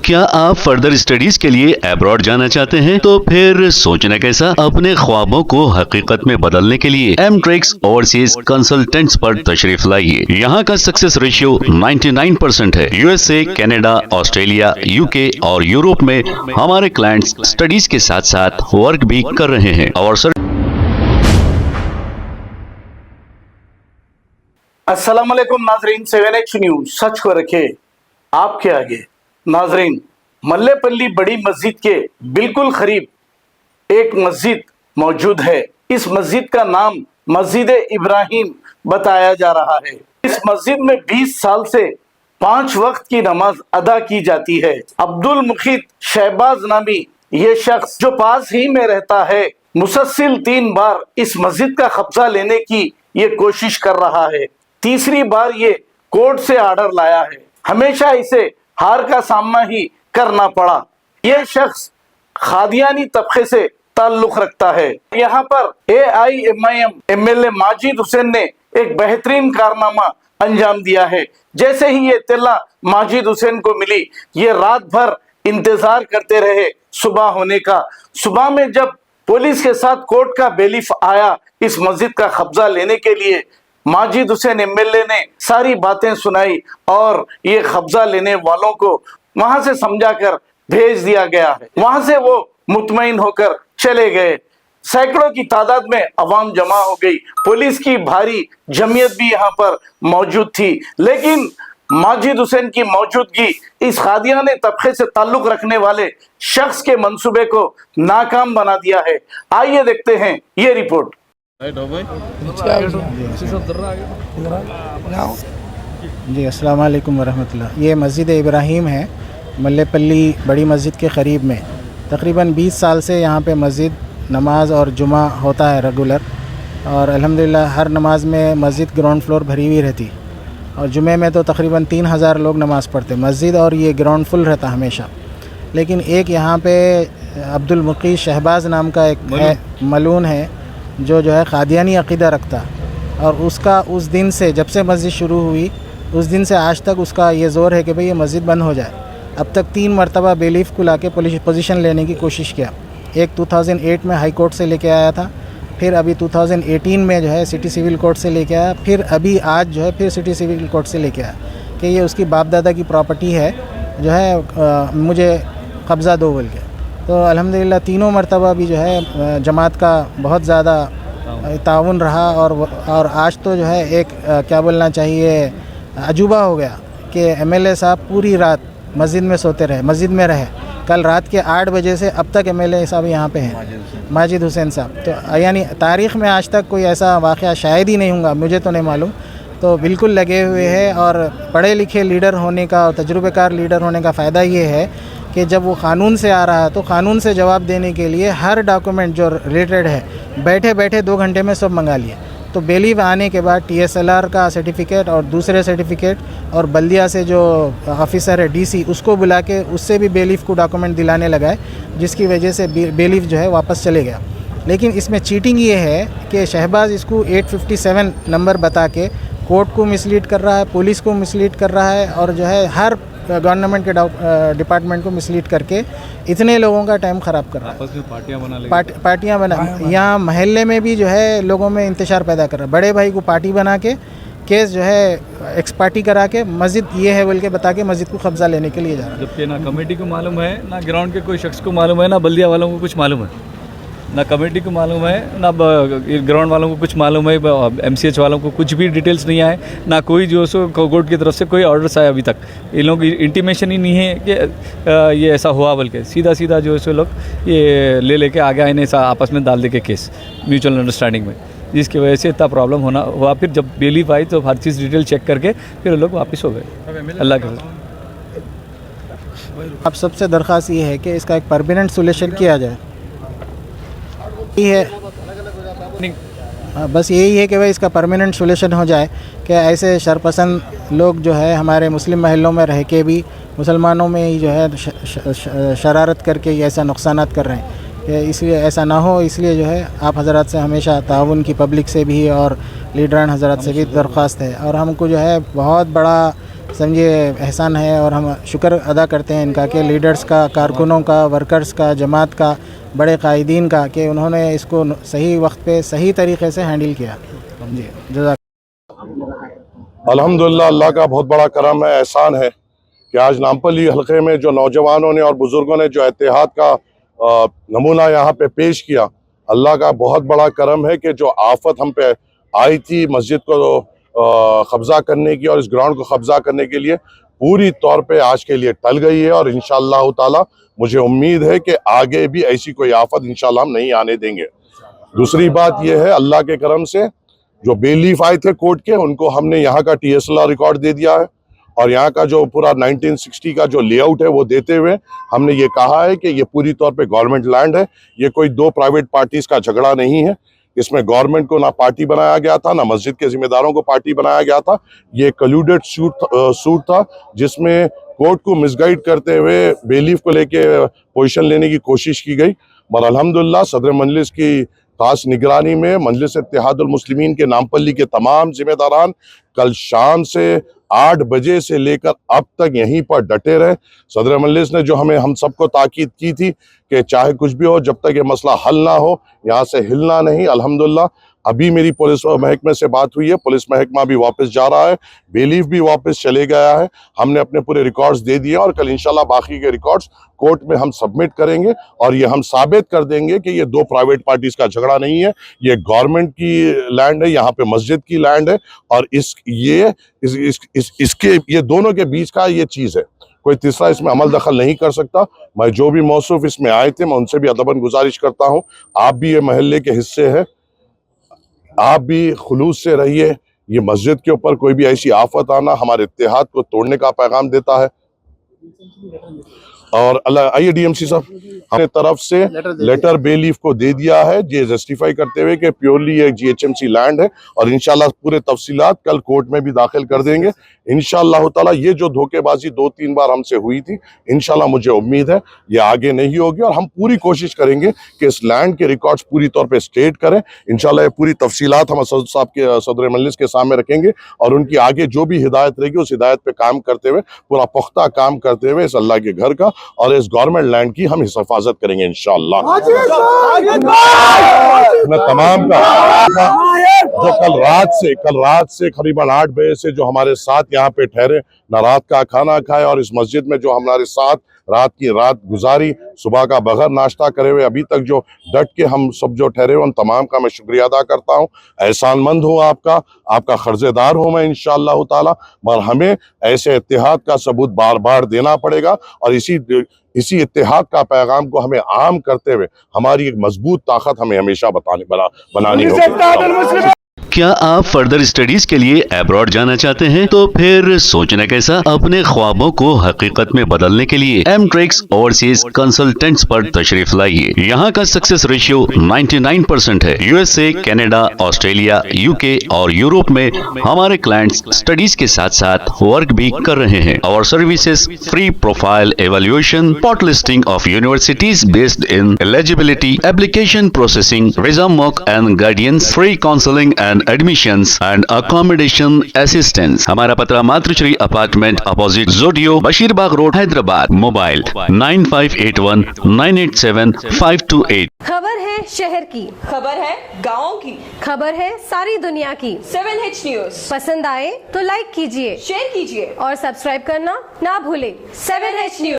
क्या आप further studies के लिए अब्रॉड जाना चाहते हैं? तो फिर सोचना कैसा, अपने ख्वाबों को हकीकत में बदलने के लिए एमट्रिक्स ओवरसीज कंसल्टेंट्स पर तशरीफ लाइए। यहाँ का सक्सेस रेशियो 99% है। यूएसए, कनाडा, ऑस्ट्रेलिया, यूके और यूरोप में हमारे क्लाइंट्स स्टडीज के साथ साथ वर्क भी कर रहे हैं और अस्सलाम वालेकुम नाजरीन, 7H न्यूज सच को रखे आपके आगे। नाजरीन, मल्लेपल्ली बड़ी मस्जिद के बिल्कुल करीब एक मस्जिद मौजूद है। इस मस्जिद का नाम मस्जिद इब्राहिम बताया जा रहा है। इस मस्जिद में 20 साल से 5 वक्त की नमाज अदा की जाती है। अब्दुल मुखीद शहबाज नामी ये शख्स जो पास ही में रहता है, मुसलसल 3 बार इस मस्जिद का कब्जा लेने की ये कोशिश कर रहा है। तीसरी बार ये कोर्ट से ऑर्डर लाया है। हमेशा इसे हार का सामना ही करना पड़ा। ये शख्स खादियानी तबके से ताल्लुक रखता है। यहाँ पर AIMIM MLA माजिद हुसैन ने एक बेहतरीन कारनामा अंजाम दिया है। जैसे ही ये इत्तला माजिद हुसैन को मिली, ये रात भर इंतजार करते रहे सुबह होने का। सुबह में जब पुलिस के साथ कोर्ट का बेलीफ आया इस मस्जिद का कब्जा लेने के लिए, माजिद हुसैन MLA ने सारी बातें सुनाई और ये कब्जा लेने वालों को वहां से समझाकर भेज दिया गया है। वहां से वो मुतमईन होकर चले गए। सैकड़ों की तादाद में अवाम जमा हो गई। पुलिस की भारी जमीयत भी यहाँ पर मौजूद थी, लेकिन माजिद हुसैन की मौजूदगी इस खादियाने तबके से ताल्लुक रखने वाले शख्स के मंसूबे को नाकाम बना दिया है। आइए देखते हैं ये रिपोर्ट। जी अस्सलाम वालेकुम वरहमतुल्लाह। ये मस्जिद इब्राहिम है, मल्लेपल्ली बड़ी मस्जिद के क़रीब में। तकरीबन 20 साल से यहाँ पे मस्जिद नमाज और जुमा होता है रेगुलर, और अल्हम्दुलिल्लाह हर नमाज में मस्जिद ग्राउंड फ्लोर भरी हुई रहती, और जुमे में तो तकरीबन 3000 लोग नमाज पढ़ते मस्जिद, और ये ग्राउंड फुल रहता हमेशा। लेकिन एक यहाँ पे अब्दुल मुकीद शहबाज नाम का एक मलून है जो है क़ादियानी अक़ीदा रखता, और उसका उस दिन से जब से मस्जिद शुरू हुई उस दिन से आज तक उसका ये ज़ोर है कि भाई ये मस्जिद बंद हो जाए। अब तक 3 मरतबा बेलीफ को लाके पोजीशन लेने की कोशिश किया। एक 2008 में हाई कोर्ट से लेके आया था, फिर अभी 2018 में जो है सिटी सिविल कोर्ट से लेके आया, फिर अभी आज जो है फिर सिटी सिविल कोर्ट से लेके आया कि ये उसकी बाप दादा की प्रॉपर्टी है, जो है मुझे कब्ज़ा दो बोल के। तो अल्हम्दुलिल्लाह तीनों मरतबा भी जो है जमात का बहुत ज़्यादा ताउन रहा, और आज तो जो है एक क्या बोलना चाहिए अजूबा हो गया कि MLA साहब पूरी रात मस्जिद में सोते रहे, मस्जिद में रहे। कल रात के 8 बजे से अब तक MLA साहब यहाँ पे हैं, माजिद हुसैन साहब। तो यानी तारीख़ में आज तक कोई ऐसा वाक़या शायद ही नहीं होगा, मुझे तो नहीं मालूम। तो बिल्कुल लगे हुए हैं, और पढ़े लिखे लीडर होने का और तजुर्बेकार लीडर होने का फ़ायदा ये है कि जब वो क़ानून से आ रहा है तो क़ानून से जवाब देने के लिए हर डॉक्यूमेंट जो रिलेटेड है बैठे बैठे 2 घंटे में सब मंगा लिए। तो बेलीफ आने के बाद TSLR का सर्टिफिकेट और दूसरे सर्टिफिकेट, और बल्दिया से जो ऑफिसर है DC उसको बुला के उससे भी बेलीफ को डॉक्यूमेंट दिलाने लगा है, जिसकी वजह से बेलीफ जो है वापस चले गया। लेकिन इसमें चीटिंग ये है कि शहबाज इसको 857 नंबर बता के कोर्ट को मिसलीड कर रहा है, पुलिस को मिसलीड कर रहा है, और जो है हर गवर्नमेंट के डिपार्टमेंट को मिसलीड करके इतने लोगों का टाइम ख़राब कर रहा है। आपस में पार्टियां बना यहाँ मोहल्ले में भी जो है लोगों में इंतशार पैदा कर रहा है। बड़े भाई को पार्टी बना के केस जो है एक्स पार्टी करा के मस्जिद ये है बोल के बता के मस्जिद को कब्जा लेने के लिए जा रहा है। जबकि ना कमेटी को मालूम है, ना ग्राउंड के कोई शख्स को मालूम है, ना बल्दिया वालों को कुछ मालूम है, ना कमेटी को मालूम है, ना ग्राउंड वालों को कुछ मालूम है, MCH वालों को कुछ भी डिटेल्स नहीं आए, ना कोई जो सो कोर्ट की तरफ से कोई ऑर्डर्स आया अभी तक। इन लोगों की इंटीमेशन ही नहीं है कि ये ऐसा हुआ, बल्कि सीधा सीधा जो है लोग ये ले लेके आ गया, इन्हें आपस में डाल दे के केस म्यूचुअल अंडरस्टैंडिंग में, जिसकी वजह से इतना प्रॉब्लम होना हुआ। फिर जब बेलीफ आई तो हर चीज़ डिटेल चेक करके फिर लोग वापस हो गए। अल्लाह के अब सबसे दरख्वास्त ये है कि इसका एक परमानेंट सोल्यूशन किया जाए। है बस यही है कि भाई इसका परमानेंट सोल्यूशन हो जाए कि ऐसे शरपसंद लोग जो है हमारे मुस्लिम महलों में रह के भी मुसलमानों में ही जो है शरारत करके ऐसा नुकसानात कर रहे हैं, इसलिए ऐसा ना हो। इसलिए जो है आप हज़रात से हमेशा ताउन की पब्लिक से भी और लीडरान हज़रात से भी दरख्वास्त है, और हमको जो है बहुत बड़ा समझिए एहसान है, और हम शुक्र अदा करते हैं इनका कि लीडर्स का, कारकुनों का, वर्कर्स का, जमात का, बड़े कायदीन का, कि उन्होंने इसको सही वक्त पे सही तरीके से हैंडल किया। जी जज़ाक। अल्हम्दुलिल्लाह, अल्लाह का बहुत बड़ा करम है, एहसान है कि आज नामपल्ली हलके में जो नौजवानों ने और बुजुर्गों ने जो इत्तेहाद का नमूना यहाँ पे पेश किया, अल्लाह का बहुत बड़ा करम है कि जो आफत हम पे आई थी मस्जिद को कब्जा करने की और इस ग्राउंड को कब्जा करने के लिए, पूरी तौर पे आज के लिए टल गई है। और इंशाअल्लाह ताला मुझे उम्मीद है कि आगे भी ऐसी कोई आफत इंशाअल्लाह हम नहीं आने देंगे। दूसरी बात यह है, अल्लाह के करम से जो बेलीफ आए थे कोर्ट के, उनको हमने यहाँ का TSLR रिकॉर्ड दे दिया है, और यहाँ का जो पूरा 1960 का जो लेआउट है वो देते हुए हमने ये कहा है कि ये पूरी तौर पे गवर्नमेंट लैंड है, ये कोई दो प्राइवेट पार्टीज का झगड़ा नहीं है। इसमें गवर्नमेंट को ना पार्टी बनाया गया था, ना मस्जिद के जिम्मेदारों को पार्टी बनाया गया था। ये कल्यूडेड सूट था जिसमें कोर्ट को मिसगाइड करते हुए बेलीफ को लेके पोजीशन लेने की कोशिश की गई। और अल्हम्दुलिल्लाह सदर मजलिस की खास निगरानी में मजलिस इत्तेहादुल मुस्लिमीन के नामपल्ली के तमाम जिम्मेदारान कल शाम से 8 बजे से लेकर अब तक यहीं पर डटे रहे। सदर मजलिस ने जो हम सबको ताकीद की थी कि चाहे कुछ भी हो, जब तक ये मसला हल ना हो यहाँ से हिलना नहीं। अल्हम्दुलिल्लाह अभी मेरी पुलिस महकमे से बात हुई है, पुलिस महकमा भी वापस जा रहा है, बेलीफ भी वापस चले गया है। हमने अपने पूरे रिकॉर्ड्स दे दिए और कल इंशाल्लाह बाकी के रिकॉर्ड्स कोर्ट में हम सबमिट करेंगे और ये हम साबित कर देंगे कि ये दो प्राइवेट पार्टीज का झगड़ा नहीं है, ये गवर्नमेंट की लैंड है, यहाँ पे मस्जिद की लैंड है, और इसके ये दोनों के बीच का ये चीज़ है। कोई तीसरा इसमें अमल दखल नहीं कर सकता। मैं जो भी मौसूफ इसमें आए थे मैं उनसे भी अदबन गुजारिश करता हूँ, आप भी ये महल्ले के हिस्से हैं, आप भी खुलूस से रहिए। ये मस्जिद के ऊपर कोई भी ऐसी आफत आना हमारे इत्तेहाद को तोड़ने का पैगाम देता है। और आइए DMC साहब, हमने तरफ से लेटर बेलीफ को दे दिया है, ये जस्टिफाई करते हुए कि प्योरली एक GHMC लैंड है, और इंशाल्लाह पूरे तफसीलात कल कोर्ट में भी दाखिल कर देंगे इंशाल्लाह ताला। ये जो धोखेबाजी 2-3 बार हमसे हुई थी, इंशाल्लाह मुझे उम्मीद है ये आगे नहीं होगी, और हम पूरी कोशिश करेंगे कि इस लैंड के रिकॉर्ड्स पूरी तौर पे स्टेट करें। इंशाल्लाह ये पूरी तफसीलात हम असद साहब के सदर मजलिस के सामने रखेंगे, और उनकी आगे जो भी हिदायत रहेगी उस हिदायत पे काम करते हुए, पूरा पुख्ता काम करते हुए इस अल्लाह के घर का और इस गवर्नमेंट लैंड की हम हिफाजत करेंगे इंशाअल्लाह। तमाम का जो कल रात से करीबन 8 बजे से जो हमारे साथ यहाँ पे ठहरे, ना रात का खाना खाए, और इस मस्जिद में जो हमारे साथ रात गुजारी, सुबह का बगैर नाश्ता करे हुए अभी तक जो डट के हम सब जो ठहरे हुए, उन तमाम का मैं शुक्रिया अदा करता हूँ। एहसानमंद हूँ आपका कर्जेदार हूँ मैं इंशाअल्लाह ताला। मगर हमें ऐसे इत्तेहाद का सबूत बार बार देना पड़ेगा, और इसी इत्तेहाद का पैगाम को हमें आम करते हुए हमारी एक मजबूत ताकत हमें हमेशा बनानी होगी। क्या आप फर्दर स्टडीज के लिए अब्रॉड जाना चाहते हैं? तो फिर सोचना कैसा, अपने ख्वाबों को हकीकत में बदलने के लिए एमट्रिक्स ओवरसीज कंसल्टेंट्स पर तशरीफ लाइए। यहाँ का सक्सेस रेशियो 99% है। USA, कनाडा, ऑस्ट्रेलिया, UK और यूरोप में हमारे क्लाइंट्स स्टडीज के साथ साथ वर्क भी कर रहे हैं। और services free profile evaluation, spot listing of universities based in eligibility, application processing, visa mock and guidance, free counselling and admissions and accommodation assistance. हमारा पता मातृश्री अपार्टमेंट अपोजिट जोडियो, बशीरबाग रोड, हैदराबाद। मोबाइल 9581 987 528। खबर है शहर की, खबर है गाँव की, खबर है सारी दुनिया की। 7H न्यूज पसंद आए तो लाइक कीजिए, शेयर कीजिए और सब्सक्राइब करना ना भूले। 7H news.